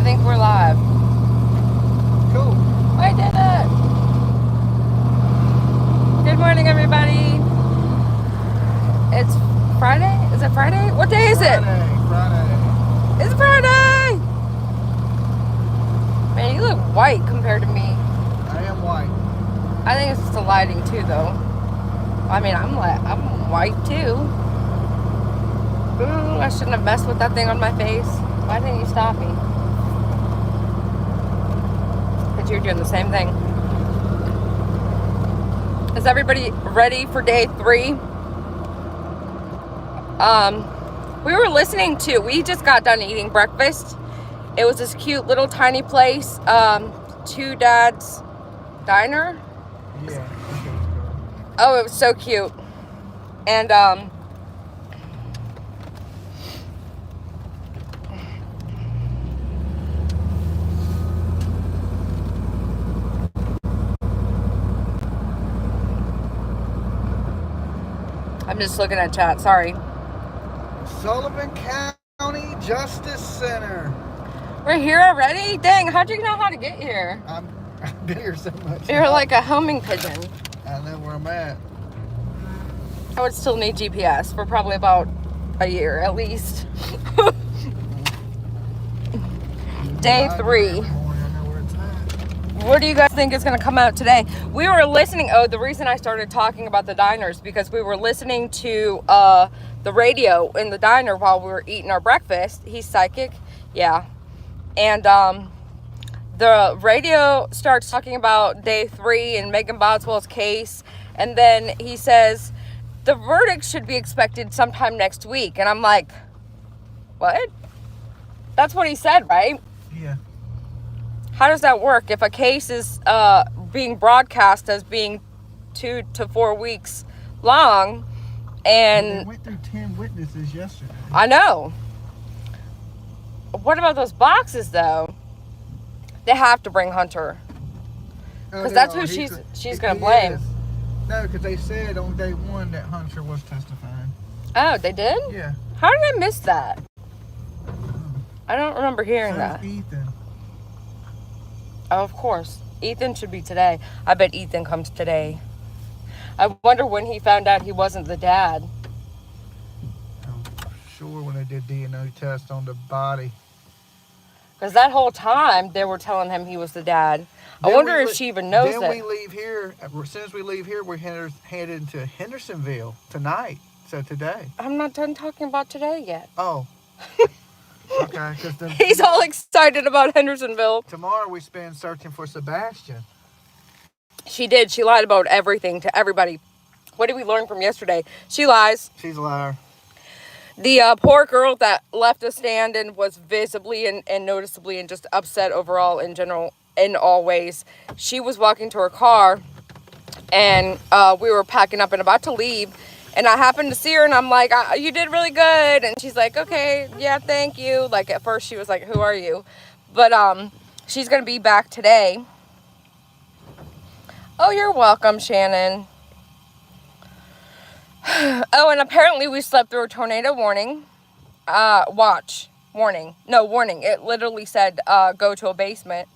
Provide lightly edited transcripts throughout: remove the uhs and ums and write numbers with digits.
think we're live. Cool. I did it. Good morning, everybody. It's Friday? Is it Friday? What day is it? Friday. It's Friday! Man, you look white compared to me. I am white. I think it's just the lighting, too, though. I mean, I'm white, too. Ooh, I shouldn't have messed with that thing on my face. Why didn't you stop me? Because you're doing the same thing. Is everybody ready for day 3? We just got done eating breakfast. It was this cute little tiny place, Two Dads Diner. Yeah. Oh, it was so cute. And, I'm just looking at chat, sorry. Sullivan County Justice Center. We're here already? Dang, how'd you know how to get here? I've been here so much. You're like a homing pigeon. I know where I'm at. I would still need GPS for probably about a year at least. Day 3. What do you guys think is going to come out today? We were listening. Oh, the reason I started talking about the diners because we were listening to the radio in the diner while we were eating our breakfast. He's psychic. Yeah. And the radio starts talking about day 3 and Megan Boswell's case. And then he says, the verdict should be expected sometime next week. And I'm like, what? That's what he said, right? Yeah. How does that work? If a case is being broadcast as being 2 to 4 weeks long, and they went through 10 witnesses yesterday. I know. What about those boxes, though? They have to bring Hunter, because that's who she's gonna blame. Is. No, because they said on day 1 that Hunter was testifying. Oh, they did? Yeah. How did I miss that? I don't remember hearing that. Ethan. Oh, of course. Ethan should be today. I bet Ethan comes today. I wonder when he found out he wasn't the dad. I'm sure when they did DNA test on the body. Because that whole time, they were telling him he was the dad. I wonder if she even knows that. Then we leave here. As soon as we leave here, we're headed to Hendersonville tonight. So today. I'm not done talking about today yet. Oh. Okay. He's all excited about Hendersonville. Tomorrow we spend searching for Sebastian. She did. She lied about everything to everybody. What did we learn from yesterday? She lies. She's a liar. The poor girl that left us stand and was visibly and noticeably and just upset overall in general, in all ways. She was walking to her car, and we were packing up and about to leave, and I happened to see her, and I'm like, you did really good, and she's like, okay, yeah, thank you. Like, at first she was like, who are you? But she's gonna be back today. Oh, you're welcome, Shannon. Oh, and apparently we slept through a tornado warning. Watch. Warning. No, warning. It literally said, go to a basement.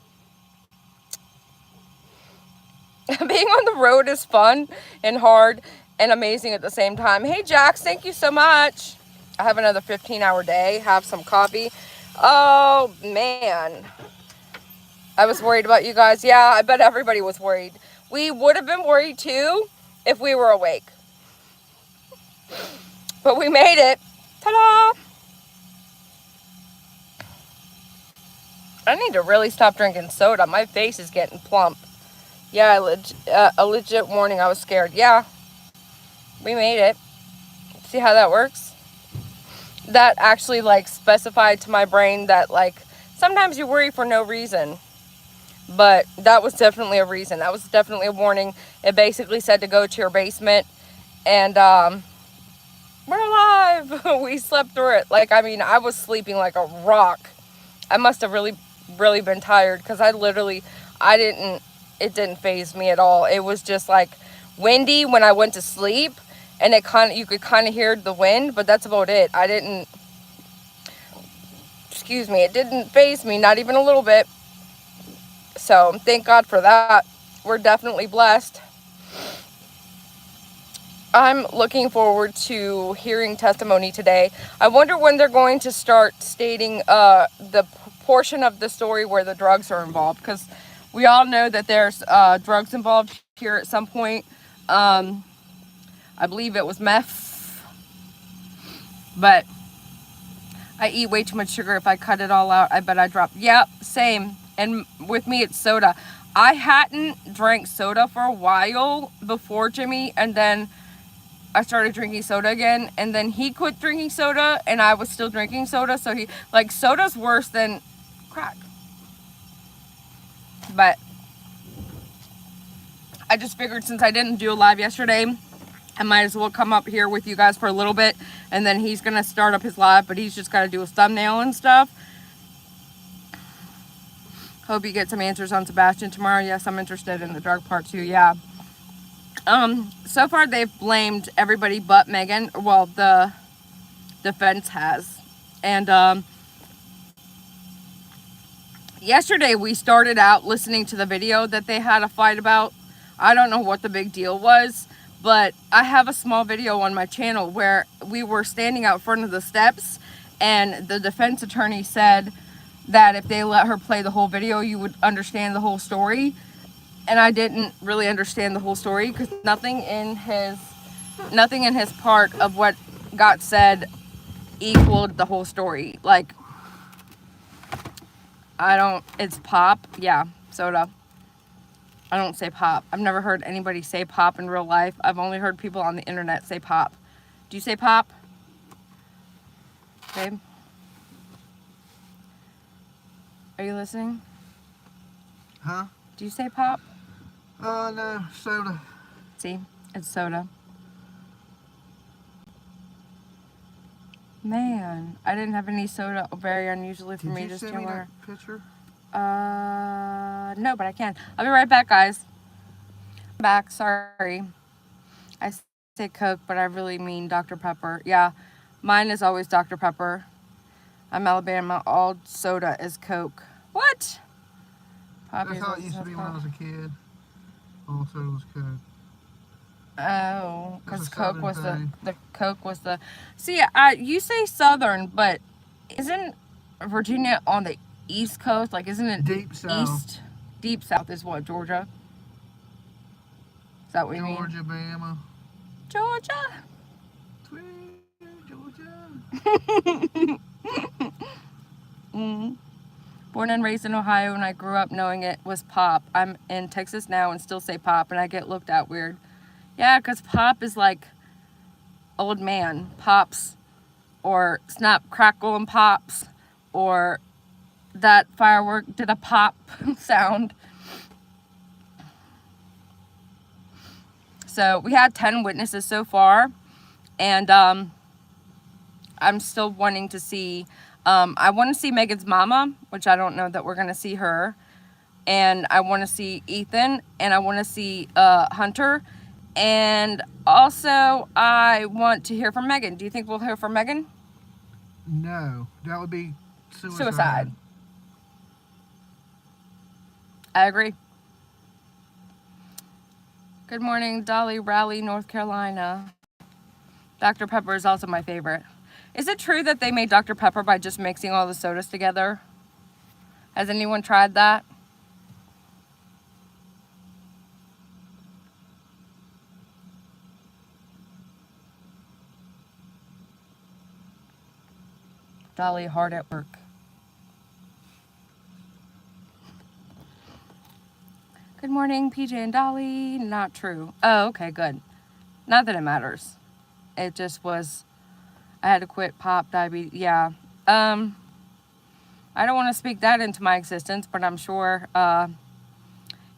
Being on the road is fun and hard and amazing at the same time. Hey, Jax, thank you so much. I have another 15-hour day. Have some coffee. Oh, man. I was worried about you guys. Yeah, I bet everybody was worried. We would have been worried, too, if we were awake. But we made it. Ta-da! I need to really stop drinking soda. My face is getting plump. Yeah, a legit warning. I was scared. Yeah, we made it. See how that works? That actually, like, specified to my brain that, like, sometimes you worry for no reason. But that was definitely a reason. That was definitely a warning. It basically said to go to your basement. And, we're alive. We slept through it. Like, I mean, I was sleeping like a rock. I must have really, really been tired because it didn't faze me at all. It was just like windy when I went to sleep, and you could kind of hear the wind, but that's about it. I didn't excuse me, it didn't faze me, not even a little bit. So thank God for that. We're definitely blessed. I'm looking forward to hearing testimony today. I wonder when they're going to start stating the portion of the story where the drugs are involved, because we all know that there's drugs involved here at some point. I believe it was meth, but I eat way too much sugar. If I cut it all out, I bet I drop. Yep, same. And with me, it's soda. I hadn't drank soda for a while before Jimmy, and then I started drinking soda again, and then he quit drinking soda, and I was still drinking soda. So he, like, soda's worse than crack. But I just figured since I didn't do a live yesterday, I might as well come up here with you guys for a little bit, and then he's gonna start up his live, but he's just got to do his thumbnail and stuff. Hope you get some answers on Sebastian tomorrow. Yes, I'm interested in the drug part too. Yeah. So far they've blamed everybody but Megan. Well, the defense has. And yesterday we started out listening to the video that they had a fight about. I don't know what the big deal was, but I have a small video on my channel where we were standing out front of the steps, and the defense attorney said that if they let her play the whole video, you would understand the whole story. And I didn't really understand the whole story, because nothing in his part of what got said equaled the whole story. Like, it's pop. Yeah, soda. I don't say pop. I've never heard anybody say pop in real life. I've only heard people on the internet say pop. Do you say pop? Babe? Are you listening? Huh? Do you say pop? No, soda. See? It's soda. Man, I didn't have any soda. Very unusually for me. Just send me that picture? No, but I can. I'll be right back, guys. Back, sorry. I say Coke, but I really mean Dr. Pepper. Yeah, mine is always Dr. Pepper. I'm Alabama. All soda is Coke. What? That's how it used to be when I was a kid. All soda was Coke. Oh, because Coke was thing. the Coke was the. See, you say Southern, but isn't Virginia on the East Coast? Like, isn't it Deep South? East? Deep South is what, Georgia? Is that what you mean? Georgia, Bama. Georgia. Sweet Georgia. Born and raised in Ohio, and I grew up knowing it was pop. I'm in Texas now and still say pop, and I get looked at weird. Yeah, because pop is like old man. Pops, or snap, crackle, and pops, or that firework did a pop sound. So we had 10 witnesses so far, and I'm still wanting to see. I want to see Megan's mama, which I don't know that we're going to see her. And I want to see Ethan, and I want to see Hunter. And also, I want to hear from Megan. Do you think we'll hear from Megan? No, that would be Suicide. I agree. Good morning, Dolly, Raleigh, North Carolina. Dr. Pepper is also my favorite. Is it true that they made Dr. Pepper by just mixing all the sodas together? Has anyone tried that? Dolly, hard at work. Good morning, PJ and Dolly. Not true. Oh, okay, good. Not that it matters. It just was, I had to quit pop, diabetes. Yeah. I don't want to speak that into my existence, but I'm sure,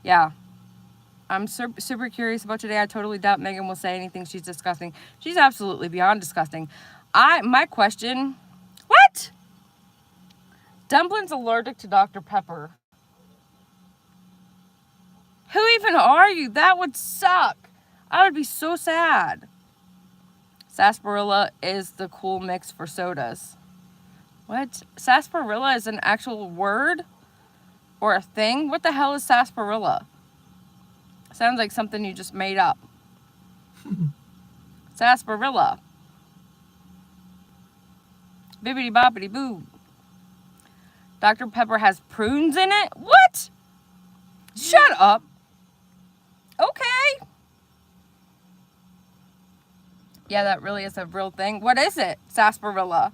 yeah. I'm super curious about today. I totally doubt Megan will say anything she's disgusting. She's absolutely beyond disgusting. My question, what? Dumpling's allergic to Dr. Pepper. Who even are you? That would suck. I would be so sad. Sarsaparilla is the cool mix for sodas. What? Sarsaparilla is an actual word or a thing? What the hell is sarsaparilla? Sounds like something you just made up. Sarsaparilla. Bibbidi bobbidi boo. Dr. Pepper has prunes in it? What? Shut up. Okay. Yeah, that really is a real thing. What is it? Sarsaparilla.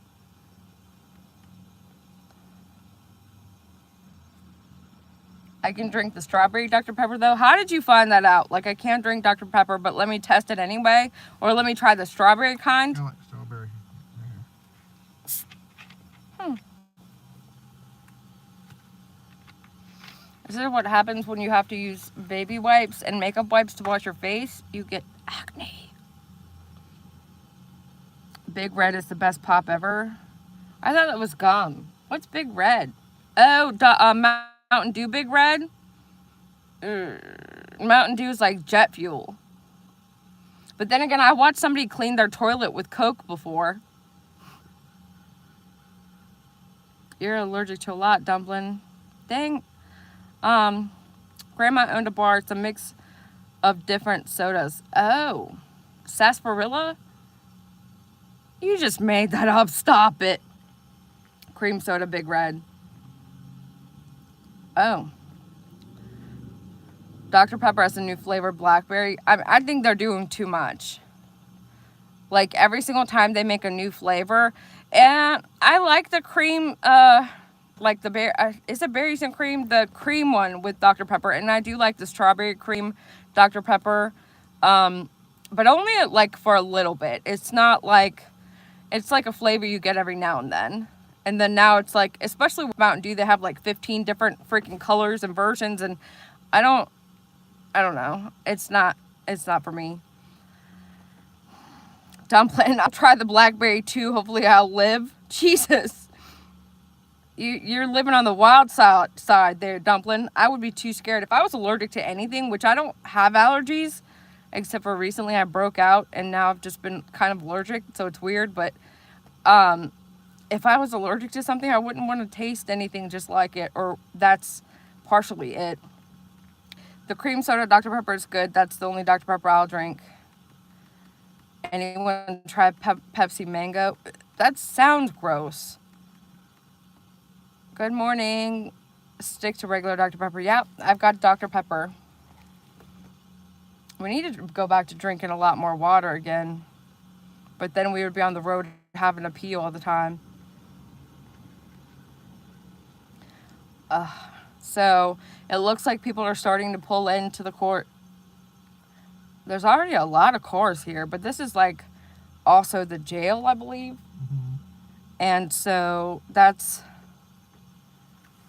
I can drink the strawberry Dr. Pepper though. How did you find that out? Like, I can't drink Dr. Pepper, but let me test it anyway. Or let me try the strawberry kind. I like strawberry. This is what happens when you have to use baby wipes and makeup wipes to wash your face. You get acne. Big Red is the best pop ever. I thought it was gum. What's Big Red? Oh, Mountain Dew Big Red? Mountain Dew is like jet fuel. But then again, I watched somebody clean their toilet with Coke before. You're allergic to a lot, Dumpling. Dang. Grandma owned a bar. It's a mix of different sodas. Oh. Sarsaparilla? You just made that up. Stop it. Cream soda Big Red. Oh. Dr. Pepper has a new flavor, blackberry. I think they're doing too much. Like, every single time they make a new flavor. And I like the cream, like the is it berries and cream? The cream one with Dr. Pepper. And I do like the strawberry cream Dr. Pepper. But only like for a little bit. It's not like, it's like a flavor you get every now and then. And then now it's like, especially with Mountain Dew, they have like 15 different freaking colors and versions. And I don't know. It's not for me. Dumpling, I'll try the blackberry too. Hopefully I'll live. Jesus. You're living on the wild side there, Dumpling. I would be too scared. If I was allergic to anything, which I don't have allergies, except for recently I broke out and now I've just been kind of allergic, so it's weird. But if I was allergic to something, I wouldn't want to taste anything just like it, or that's partially it. The cream soda Dr. Pepper is good. That's the only Dr. Pepper I'll drink. Anyone try Pepsi Mango? That sounds gross. Good morning. Stick to regular Dr. Pepper. Yeah, I've got Dr. Pepper. We need to go back to drinking a lot more water again. But then we would be on the road having to pee all the time. So it looks like people are starting to pull into the court. There's already a lot of cars here, but this is like also the jail, I believe. Mm-hmm. And so that's,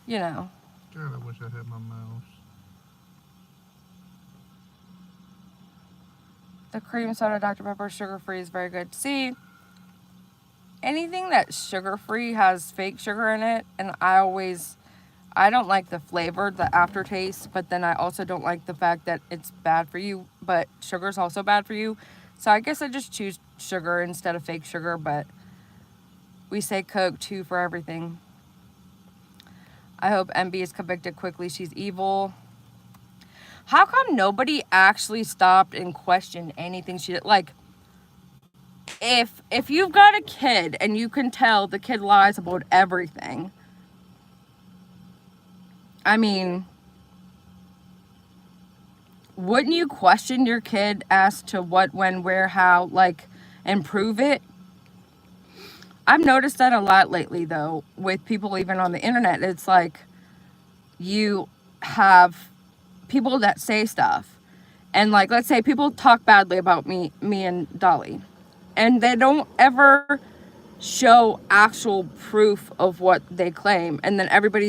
you know. God, I wish I had my mouse. The cream soda Dr. Pepper sugar-free is very good. See, anything that's sugar-free has fake sugar in it, and I don't like the flavor, the aftertaste, but then I also don't like the fact that it's bad for you, but sugar's also bad for you. So I guess I just choose sugar instead of fake sugar, but we say Coke too for everything. I hope MB is convicted quickly. She's evil. How come nobody actually stopped and questioned anything she did? Like, if you've got a kid and you can tell the kid lies about everything, I mean, wouldn't you question your kid as to what, when, where, how, like, and prove it? I've noticed that a lot lately, though, with people even on the internet. It's like you have people that say stuff. And, like, let's say people talk badly about me and Dolly. And they don't ever show actual proof of what they claim, and then everybody,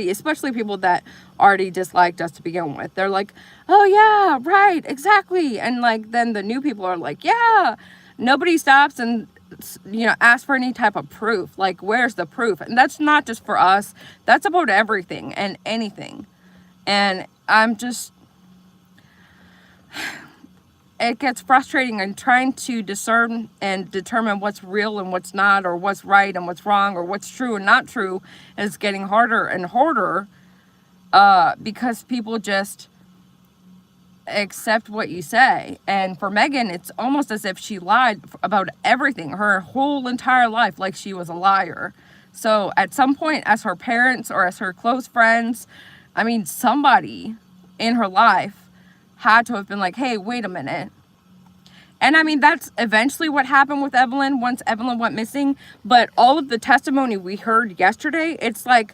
especially people that already disliked us to begin with, they're like, oh yeah, right, exactly. And like then the new people are like, yeah, nobody stops and, you know, ask for any type of proof. Like, where's the proof? And that's not just for us, that's about everything and anything. And I'm just, it gets frustrating, and trying to discern and determine what's real and what's not, or what's right and what's wrong, or what's true and not true, is getting harder and harder, because people just accept what you say. And for Megan, it's almost as if she lied about everything her whole entire life, like she was a liar. So at some point, as her parents or as her close friends, I mean, somebody in her life had to have been like, hey, wait a minute. And I mean, that's eventually what happened with Evelyn once Evelyn went missing. But all of the testimony we heard yesterday, it's like,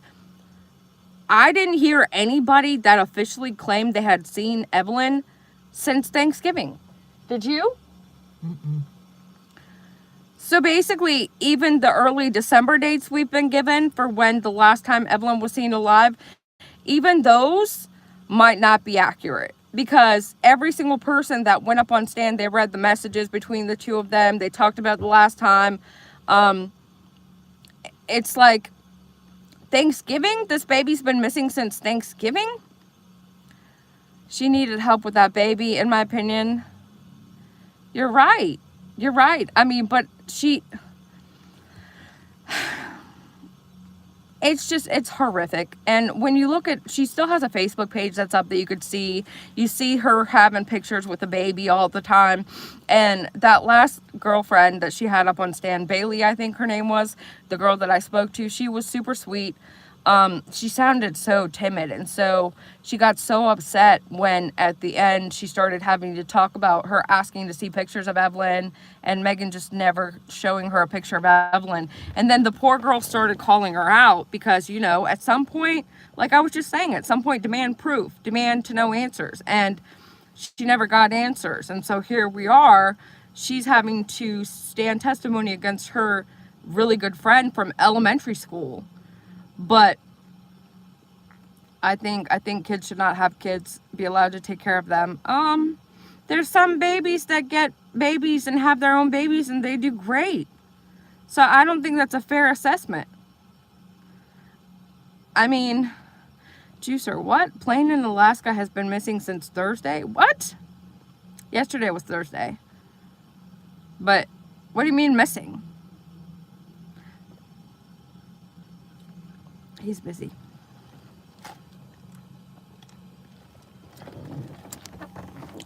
I didn't hear anybody that officially claimed they had seen Evelyn since Thanksgiving. Did you? Mm-mm. So basically, even the early December dates we've been given for when the last time Evelyn was seen alive, even those might not be accurate, because every single person that went up on stand, they read the messages between the two of them. They talked about the last time. It's like, Thanksgiving? This baby's been missing since Thanksgiving? She needed help with that baby, in my opinion. You're right. You're right. I mean, but it's horrific. And when you look at, she still has a Facebook page that's up that you could see. You see her having pictures with the baby all the time. And that last girlfriend that she had up on stand, Bailey, I think her name was, the girl that I spoke to, she was super sweet. She sounded so timid, and so she got so upset when at the end she started having to talk about her asking to see pictures of Evelyn, and Megan just never showing her a picture of Evelyn. And then the poor girl started calling her out because, you know, at some point, like I was just saying, at some point, demand proof, demand to know answers, and she never got answers. And so here we are, she's having to stand testimony against her really good friend from elementary school. But I think kids should not have kids, be allowed to take care of them. There's some babies that get babies and have their own babies and they do great. So I don't think that's a fair assessment. I mean, Juicer, what? Plane in Alaska has been missing since Thursday? What? Yesterday was Thursday. But what do you mean missing? He's busy.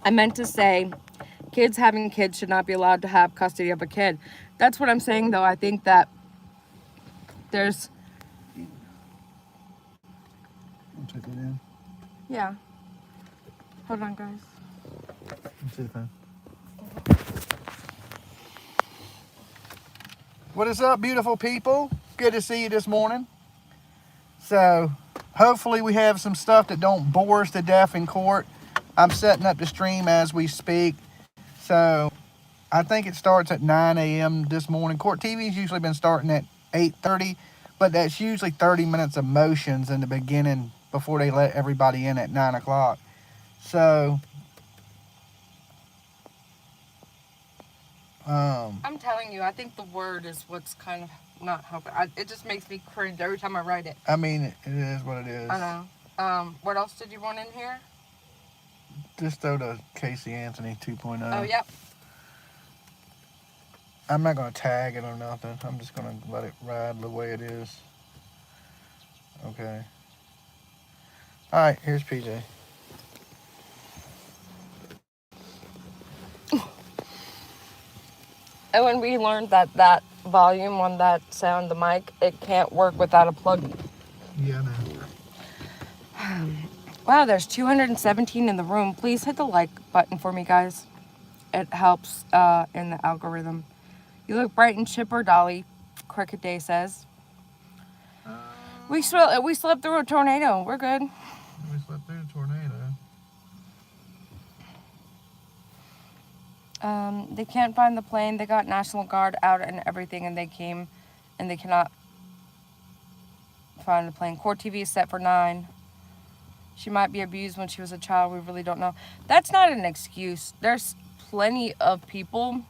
I meant to say, kids having kids should not be allowed to have custody of a kid. That's what I'm saying, though. I think that there's... I'll take that in. Yeah. Hold on, guys. Let's see the phone. What is up, beautiful people? Good to see you this morning. So, hopefully we have some stuff that don't bore us to death in court. I'm setting up the stream as we speak. So, I think it starts at 9 a.m. this morning. Court TV's usually been starting at 8:30, but that's usually 30 minutes of motions in the beginning before they let everybody in at 9 o'clock. So, I'm telling you, I think the word is what's kind of not helping. It just makes me cringe every time I write it. I mean, it is what it is. I know. What else did you want in here? Just throw the Casey Anthony 2.0. Oh, yep. I'm not going to tag it or nothing. I'm just going to let it ride the way it is. Okay. All right, here's PJ. And when we learned that volume on that sound, the mic, it can't work without a plug. Yeah, I know. Wow, there's 217 in the room. Please hit the like button for me, guys. It helps in the algorithm. You look bright and chipper, Dolly, Cricket Day says. We slept through a tornado. We're good. We slept through a tornado. They can't find the plane. They got National Guard out and everything, and they came, and they cannot find the plane. Court TV is set for 9. She might be abused when she was a child. We really don't know. That's not an excuse. There's plenty of people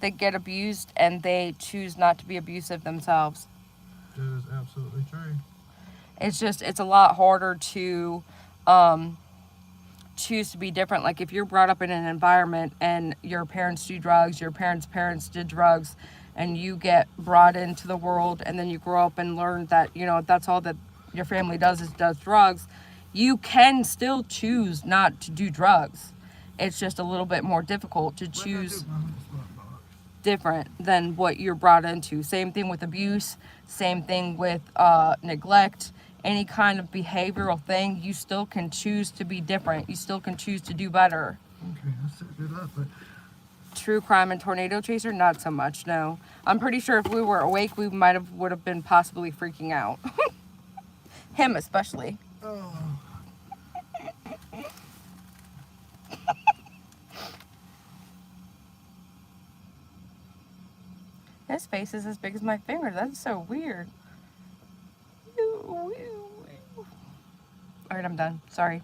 that get abused and they choose not to be abusive themselves. That is absolutely true. It's just, it's a lot harder to choose to be different. Like if you're brought up in an environment and your parents do drugs, your parents did drugs, and you get brought into the world and then you grow up and learn that, you know, that's all that your family does is does drugs, you can still choose not to do drugs. It's just a little bit more difficult to choose different than what you're brought into. Same thing with abuse, same thing with neglect, any kind of behavioral thing. You still can choose to be different. You still can choose to do better. Okay, I set it up, but True crime and tornado chaser, not so much. No, I'm pretty sure if we were awake, we would have been possibly freaking out. Him especially. oh, His face is as big as my finger. That's so weird. All right, I'm done. Sorry.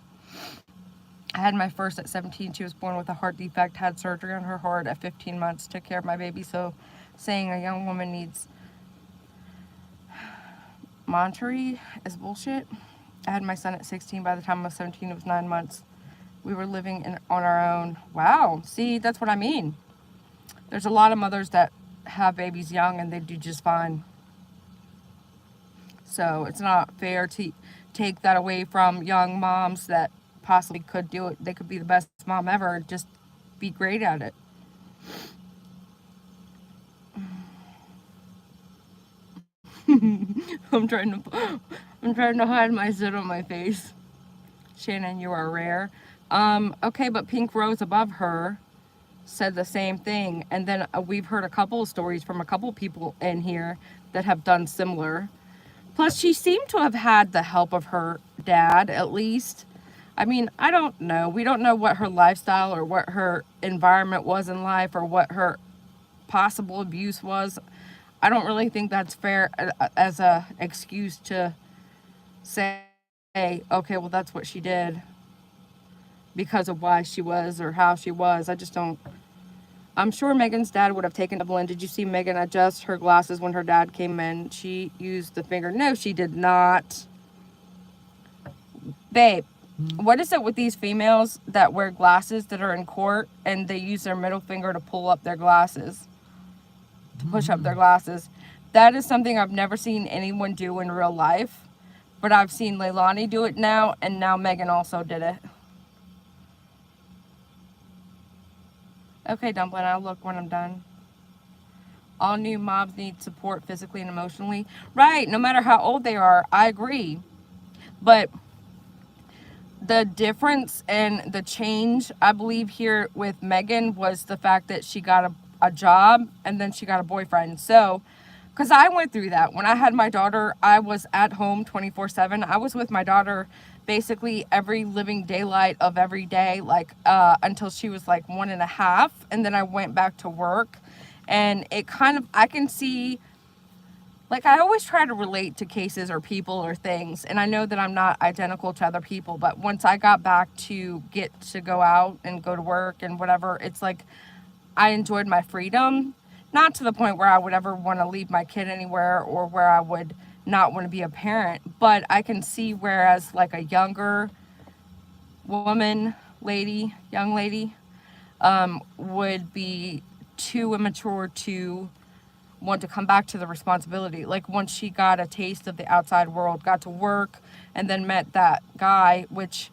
I had my first at 17. She was born with a heart defect, had surgery on her heart at 15 months, took care of my baby. So saying a young woman needs monitoring is bullshit. I had my son at 16. By the time I was 17, it was 9 months. We were living on our own. Wow. See, that's what I mean. There's a lot of mothers that have babies young and they do just fine. So it's not fair to take that away from young moms that possibly could do it. They could be the best mom ever and just be great at it. I'm trying to hide my zit on my face. Shannon, you are rare. Okay, but Pink Rose above her said the same thing, and then we've heard a couple of stories from a couple people in here that have done similar. Plus, she seemed to have had the help of her dad, at least. I mean, I don't know. We don't know what her lifestyle or what her environment was in life or what her possible abuse was. I don't really think that's fair as a excuse to say, okay, well, that's what she did because of why she was or how she was. I just don't. I'm sure Megan's dad would have taken Evelyn. Did you see Megan adjust her glasses when her dad came in? She used the finger. No, she did not. Babe, what is it with these females that wear glasses that are in court and they use their middle finger to pull up their glasses? To push up their glasses. That is something I've never seen anyone do in real life. But I've seen Leilani do it now, and now Megan also did it. Okay, Dumpling, I'll look when I'm done. All new moms need support physically and emotionally. Right, no matter how old they are, I agree. But the difference and the change, I believe, here with Megan was the fact that she got a job and then she got a boyfriend. So, because I went through that. When I had my daughter, I was at home 24/7. I was with my daughter basically every living daylight of every day, like until she was like 1.5, and then I went back to work. And it kind of, I can see, like, I always try to relate to cases or people or things, and I know that I'm not identical to other people, but once I got back to get to go out and go to work and whatever, it's like I enjoyed my freedom. Not to the point where I would ever want to leave my kid anywhere or where I would not want to be a parent, but I can see whereas like a younger young lady would be too immature to want to come back to the responsibility. Like once she got a taste of the outside world, got to work, and then met that guy, which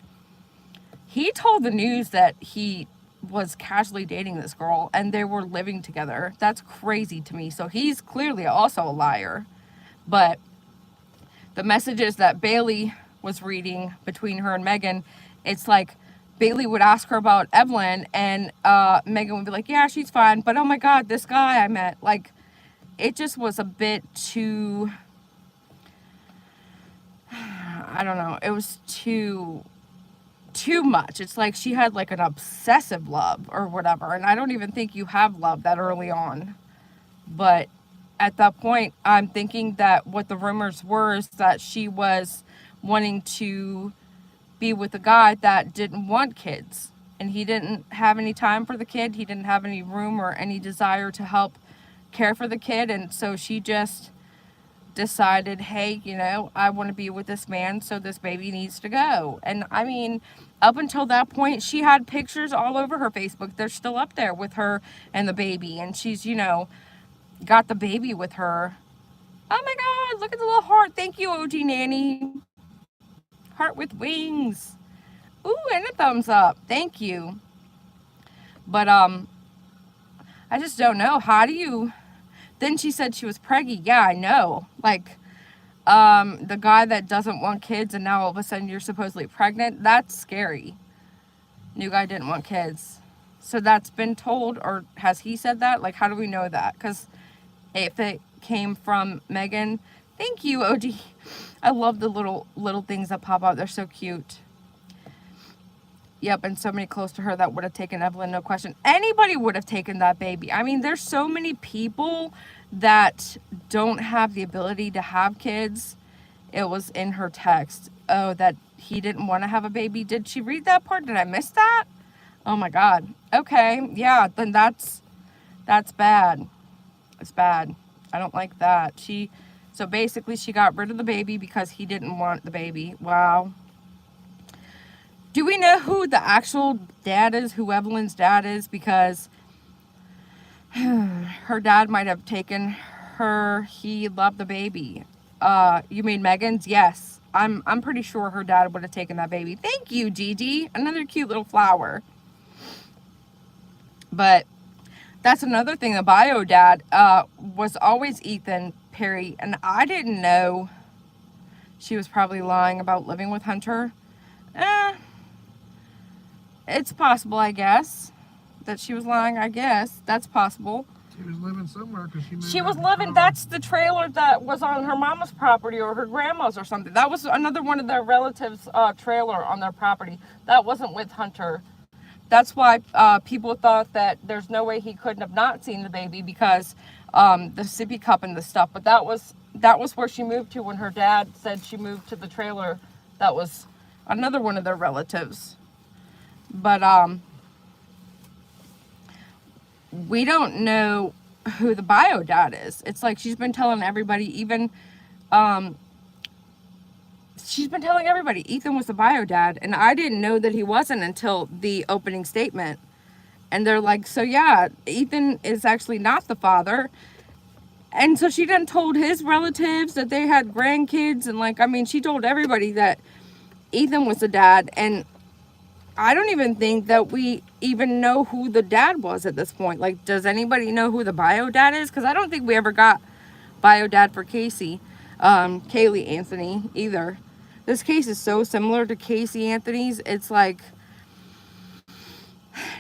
he told the news that he was casually dating this girl and they were living together. That's crazy to me. So he's clearly also a liar. But the messages that Bailey was reading between her and Megan, it's like Bailey would ask her about Evelyn and Megan would be like, yeah, she's fine. But oh my God, this guy I met, like, it just was a bit too, I don't know. It was too much. It's like she had like an obsessive love or whatever. And I don't even think you have love that early on. But at that point, I'm thinking that what the rumors were is that she was wanting to be with a guy that didn't want kids. And he didn't have any time for the kid. He didn't have any room or any desire to help care for the kid. And so she just decided, hey, you know, I want to be with this man, so this baby needs to go. And I mean, up until that point, she had pictures all over her Facebook. They're still up there with her and the baby. And she's, you know, got the baby with her. Oh my God, look at the little heart. Thank you, OG Nanny. Heart with wings. Ooh, and a thumbs up. Thank you. But, I just don't know. How do you... Then she said she was preggy. Yeah, I know. Like, the guy that doesn't want kids and now all of a sudden you're supposedly pregnant, that's scary. New guy didn't want kids. So that's been told, or has he said that? Like, how do we know that? Because if it came from Megan, thank you, OG. I love the little things that pop out. They're so cute. Yep, and somebody close to her that would have taken Evelyn, no question. Anybody would have taken that baby. I mean, there's so many people that don't have the ability to have kids. It was in her text. Oh, that he didn't want to have a baby. Did she read that part? Did I miss that? Oh my God. Okay, yeah, then that's bad. It's bad. I don't like that. So basically she got rid of the baby because he didn't want the baby. Wow. Do we know who the actual dad is, who Evelyn's dad is? Because her dad might have taken her. He loved the baby. You mean Megan's? Yes. I'm pretty sure her dad would have taken that baby. Thank you, Gigi. Another cute little flower. But that's another thing. The bio dad was always Ethan Perry. And I didn't know she was probably lying about living with Hunter. It's possible, I guess, that she was lying. I guess that's possible. She was living somewhere because she was living. That's the trailer that was on her mama's property or her grandma's or something. That was another one of their relatives' trailer on their property. That wasn't with Hunter. That's why people thought that there's no way he couldn't have not seen the baby because the sippy cup and the stuff. But that was where she moved to when her dad said she moved to the trailer. That was another one of their relatives. But we don't know who the bio dad is. It's like she's been telling everybody, even she's been telling everybody Ethan was the bio dad, and I didn't know that he wasn't until the opening statement. And they're like, so yeah, Ethan is actually not the father. And so she done told his relatives that they had grandkids, and like, I mean, she told everybody that Ethan was the dad. And I don't even think that we even know who the dad was at this point. Like, does anybody know who the bio dad is? Because I don't think we ever got bio dad for Casey, Kaylee Anthony either. This case is so similar to Casey Anthony's. It's like,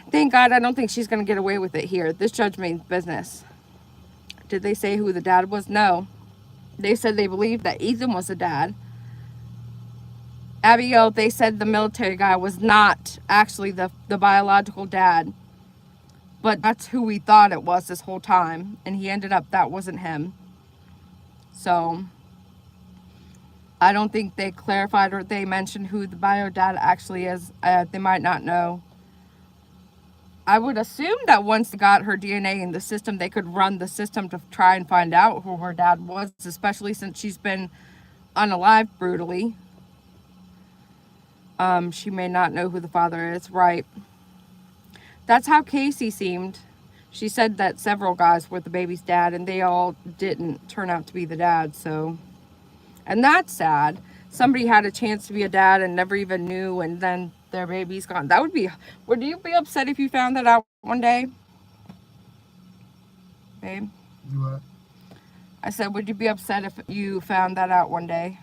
thank God I don't think she's going to get away with it here. This judge means business. Did they say who the dad was? No. They said they believed that Ethan was the dad. Abigail, they said the military guy was not actually the biological dad. But that's who we thought it was this whole time. And he ended up, that wasn't him. So, I don't think they clarified or they mentioned who the bio dad actually is. They might not know. I would assume that once they got her DNA in the system, they could run the system to try and find out who her dad was, especially since she's been unalived brutally. She may not know who the father is, right? That's how Casey seemed. She said that several guys were the baby's dad, and they all didn't turn out to be the dad, so... And that's sad. Somebody had a chance to be a dad and never even knew, and then their baby's gone. That would be... Would you be upset if you found that out one day? Babe? What? I said, would you be upset if you found that out one day?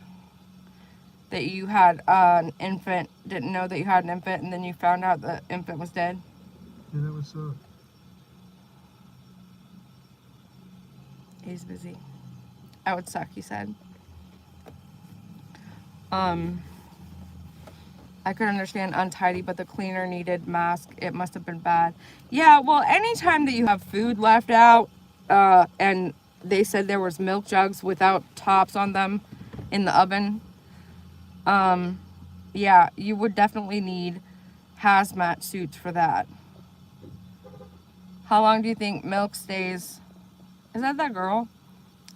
That you had an infant, didn't know that you had an infant, and then you found out the infant was dead? Yeah, that would suck. He's busy. That would suck, he said. I could understand untidy, but the cleaner needed mask. It must have been bad. Yeah, well, anytime that you have food left out, and they said there was milk jugs without tops on them in the oven, yeah, you would definitely need hazmat suits for that. How long do you think milk stays? Is that girl?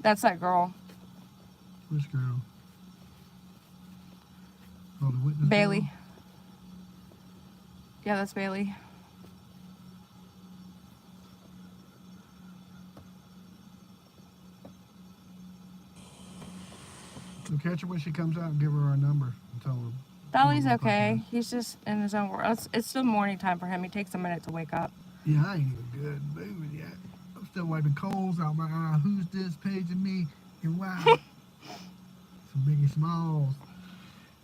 That's that girl. Which girl? Oh, the witness Bailey. girl? Yeah, that's Bailey. So catch her when she comes out and give her our number and tell her. Dolly's Well, okay. podcast. He's just in his own world. It's still morning time for him. He takes a minute to wake up. Yeah, I ain't even good moving yet. I'm still wiping coals out my eye. Who's this paging me? And wow. Some Biggie Smalls.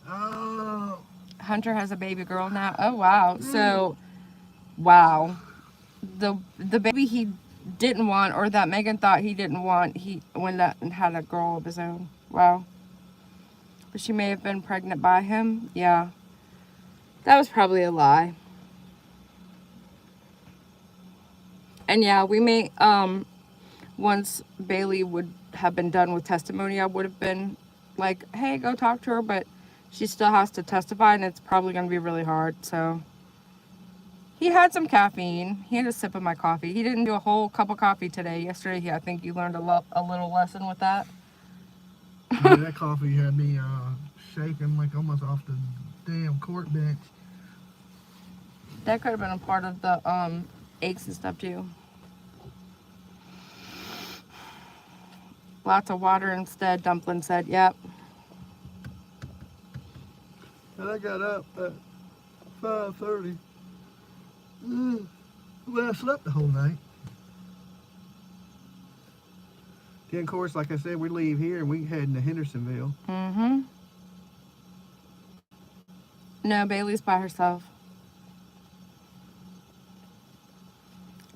Oh. Hunter has a baby girl now. Oh wow. So, wow. The baby he didn't want, or that Megan thought he didn't want, he went out and had a girl of his own. Wow. But she may have been pregnant by him. Yeah. That was probably a lie. And yeah, we may, once Bailey would have been done with testimony, I would have been like, hey, go talk to her, but she still has to testify, and it's probably going to be really hard, so. He had some caffeine. He had a sip of my coffee. He didn't do a whole cup of coffee today. Yesterday, I think you learned a little lesson with that. Yeah, that coffee had me shaking like almost off the damn court bench. That could have been a part of the aches and stuff too. Lots of water instead, Dumpling said. Yep. And I got up at 5:30. Well, I slept the whole night. Then, of course, like I said, we leave here and we head to Hendersonville. Mm-hmm. No, Bailey's by herself.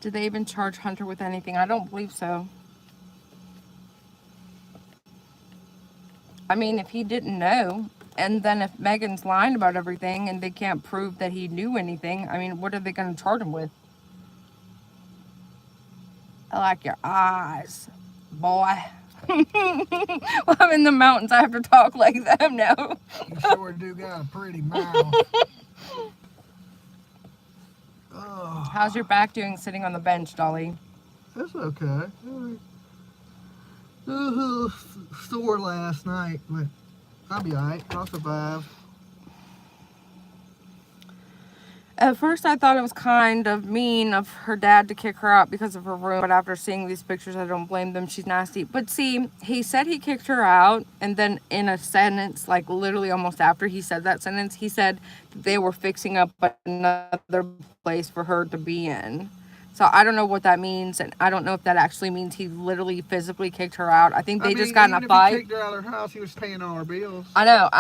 Did they even charge Hunter with anything? I don't believe so. I mean, if he didn't know, and then if Megan's lying about everything and they can't prove that he knew anything, I mean, what are they going to charge him with? I like your eyes, boy. Well, I'm in the mountains. I have to talk like them now. You sure do got a pretty mouth. Oh, How's your back doing sitting on the bench, Dolly? that's okay. It was a little sore last night, but I'll be alright. I'll survive. At first, I thought it was kind of mean of her dad to kick her out because of her room. But after seeing these pictures, I don't blame them. She's nasty. But see, he said he kicked her out. And then in a sentence, like literally almost after he said that sentence, he said they were fixing up another place for her to be in. So I don't know what that means. And I don't know if that actually means he literally physically kicked her out. I think they just got in a fight. If he kicked her out of her house, he was paying all her bills. I know.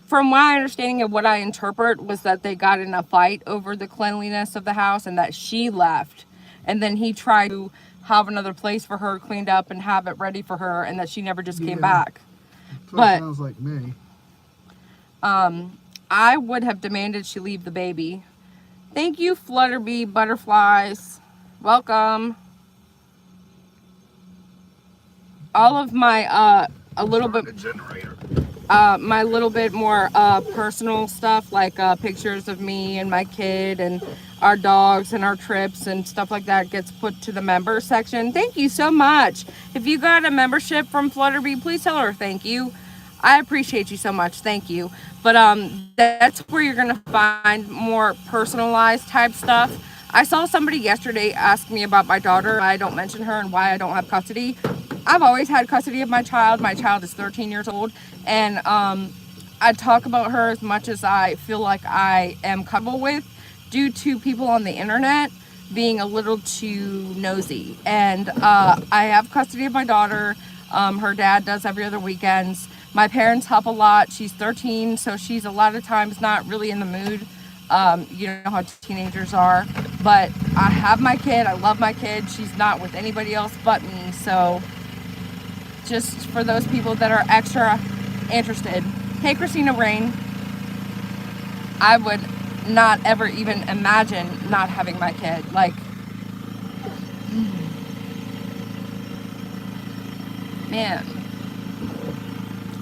From my understanding of what I interpret was that they got in a fight over the cleanliness of the house and that she left. And then he tried to have another place for her cleaned up and have it ready for her, and that she never just came back. That's what But it sounds like me. I would have demanded she leave the baby. Thank you, Flutterbee Butterflies. Welcome. All of my a little bit my little bit more personal stuff, like pictures of me and my kid and our dogs and our trips and stuff like that, gets put to the member section. Thank you so much. If you got a membership from Flutterbee, please tell her thank you. I appreciate you so much. Thank you. But that's where you're gonna find more personalized type stuff. I saw somebody yesterday ask me about my daughter, why I don't mention her and why I don't have custody. I've always had custody of my child. My child is 13 years old, and I talk about her as much as I feel like I am comfortable with, due to people on the internet being a little too nosy. And I have custody of my daughter. Her dad does every other weekends. My parents help a lot. She's 13, so she's a lot of times not really in the mood. You know how teenagers are. But I have my kid. I love my kid. She's not with anybody else but me. So just for those people that are extra interested. Hey, Christina Rain. I would not ever even imagine not having my kid. Like, man,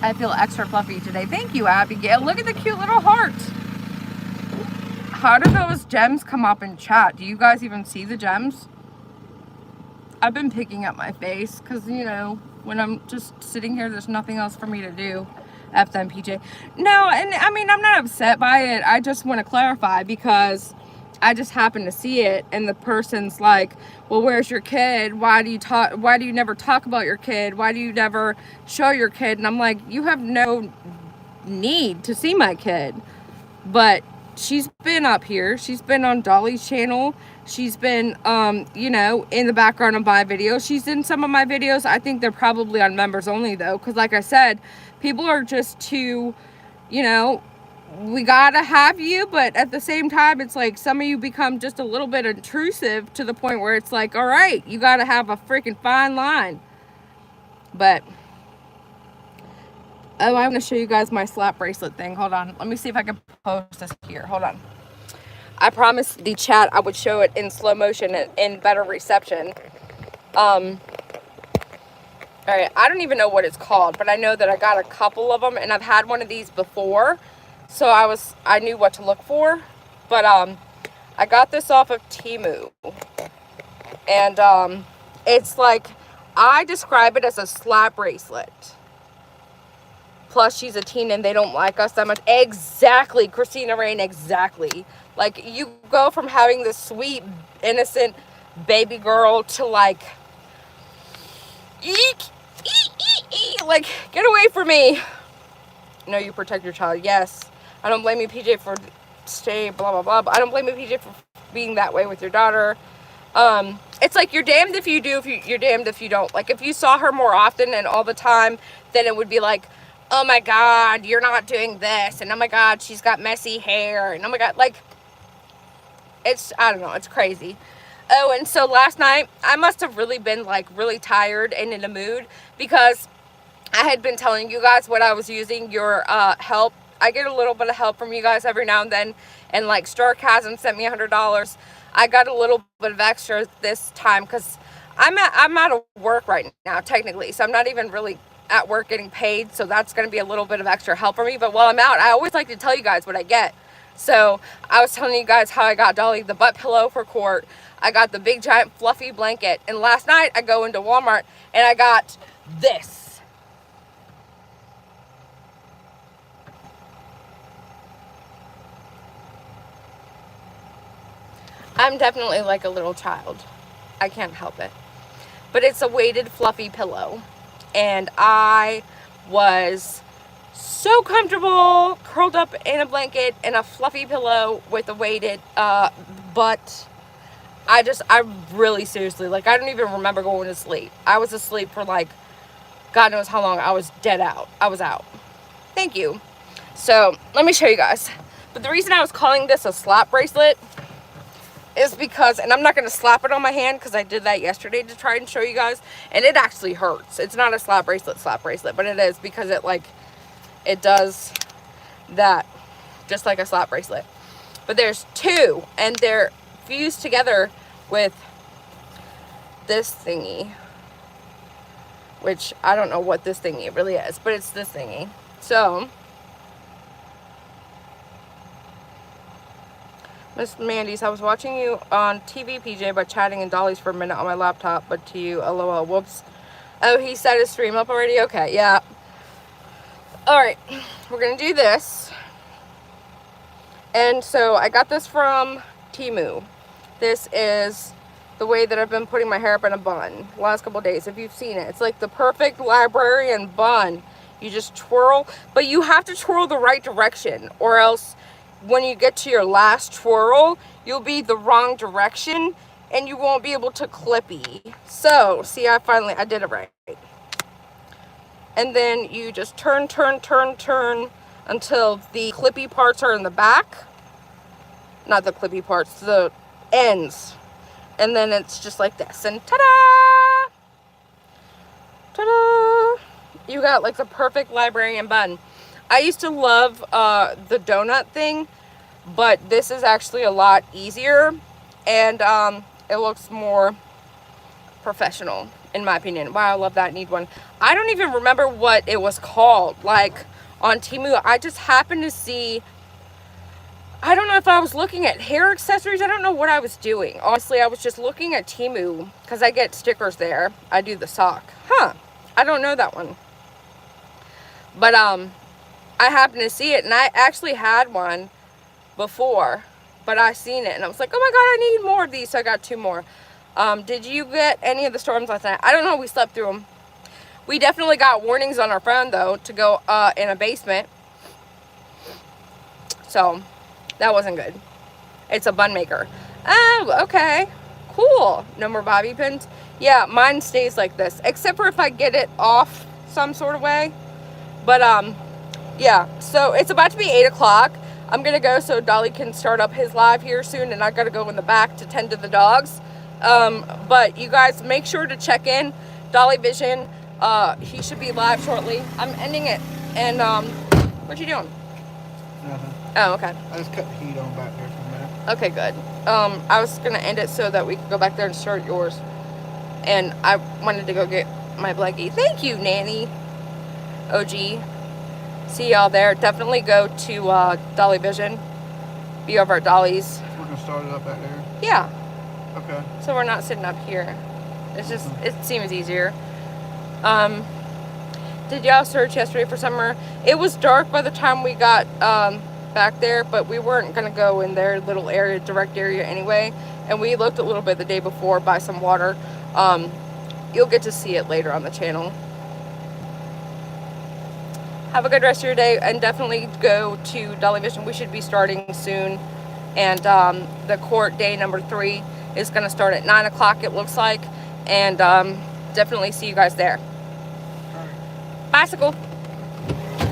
I feel extra fluffy today. Thank you, Abigail. Look at the cute little heart. How do those gems come up in chat? Do you guys even see the gems? I've been picking up my face because, you know, when I'm just sitting here. There's nothing else for me to do. F them, PJ. No, and I mean, I'm not upset by it. I just want to clarify because I just happened to see it, and the person's like, well, where's your kid? Why do you never talk about your kid? Why do you never show your kid? And I'm like, you have no need to see my kid. But she's been up here. She's been on Dolly's channel. She's been, you know, in the background of my videos. She's in some of my videos. I think they're probably on members only, though, because like I said, people are just too, you know, we gotta have you, but at the same time, it's like some of you become just a little bit intrusive to the point where it's like, all right, you gotta have a freaking fine line. But oh, I'm gonna show you guys my slap bracelet thing. Hold on, let me see if I can post this here. Hold on. I promised the chat I would show it in slow motion and in better reception. All right, I don't even know what it's called, but I know that I got a couple of them, and I've had one of these before, so I knew what to look for. But I got this off of Temu, and it's like, I describe it as a slap bracelet. Plus, she's a teen and they don't like us that much. Exactly, Christina Rain, exactly. Like, you go from having this sweet, innocent baby girl to like, eek, like, get away from me. No, you protect your child. Yes. I don't blame you, PJ, for stay, blah, blah, blah. But I don't blame you, PJ, for being that way with your daughter. It's like, you're damned if you do, you're damned if you don't. Like, if you saw her more often and all the time, then it would be like, oh my God, you're not doing this. And oh my God, she's got messy hair. And oh my God, like, it's, I don't know, it's crazy. Oh, and so last night, I must have really been like really tired and in a mood because I had been telling you guys what I was using, your help. I get a little bit of help from you guys every now and then. And like Starcasm sent me $100. I got a little bit of extra this time because I'm out of work right now, technically. So I'm not even really at work getting paid. So that's going to be a little bit of extra help for me. But while I'm out, I always like to tell you guys what I get. So I was telling you guys how I got Dolly the butt pillow for court. I got the big giant fluffy blanket. And last night I go into Walmart and I got this. I'm definitely like a little child. I can't help it. But it's a weighted fluffy pillow. And I was so comfortable curled up in a blanket and a fluffy pillow with a weighted but I really seriously, like, I don't even remember going to sleep. I was asleep for like God knows how long. I was dead out. I was out. Thank you. So let me show you guys. But the reason I was calling this a slap bracelet is because, and I'm not going to slap it on my hand because I did that yesterday to try and show you guys, and it actually hurts. It's not a slap bracelet, but it is because it like, it does that just like a slap bracelet. But there's two, and they're fused together with this thingy, which I don't know what this thingy really is, but it's this thingy. So Miss Mandy's, I was watching you on TV, PJ, by chatting in Dolly's for a minute on my laptop, but to you, LOL, whoops. Oh, he set his stream up already? Okay, yeah. Alright, we're going to do this. And so I got this from Temu. This is the way that I've been putting my hair up in a bun the last couple of days. If you've seen it, it's like the perfect librarian bun. You just twirl, but you have to twirl the right direction, or else when you get to your last twirl, you'll be the wrong direction and you won't be able to clippy. So, see, I did it right. And then you just turn until the clippy parts are in the back. Not the clippy parts, the ends. And then it's just like this. And ta-da! Ta-da! You got like the perfect librarian bun. I used to love the donut thing, but this is actually a lot easier. And it looks more professional, in my opinion. Wow, I love that. Need one. I don't even remember what it was called. Like, on Temu, I just happened to see, I don't know if I was looking at hair accessories. I don't know what I was doing. Honestly, I was just looking at Temu because I get stickers there. I do the sock. Huh. I don't know that one. But I happened to see it, and I actually had one before, but I seen it, and I was like, oh my god, I need more of these, so I got 2 more. Did you get any of the storms last night? I don't know, we slept through them. We definitely got warnings on our phone, though, to go in a basement. So, that wasn't good. It's a bun maker. Oh, okay. Cool. No more bobby pins? Yeah, mine stays like this, except for if I get it off some sort of way. But, yeah. So, it's about to be 8 o'clock. I'm going to go so Dolly can start up his live here soon, and I got to go in the back to tend to the dogs. But you guys make sure to check in. Dolly Vision, he should be live shortly. I'm ending it. And, what you doing? Nothing. Oh, okay. I just cut the heat on back there for a minute. Okay, good. I was going to end it so that we could go back there and start yours. And I wanted to go get my blankie. Thank you, Nanny. OG. See y'all there. Definitely go to Dolly Vision. Be over at Dolly's. We're going to start it up back there? Yeah. Okay. So we're not sitting up here. It's just, it seems easier. Did y'all search yesterday for summer? It was dark by the time we got back there, but we weren't going to go in their little area, direct area anyway. And we looked a little bit the day before by some water. You'll get to see it later on the channel. Have a good rest of your day, and definitely go to Dolly Vision. We should be starting soon. And the court day number 3 is going to start at 9 o'clock, it looks like. And definitely see you guys there. Bicycle.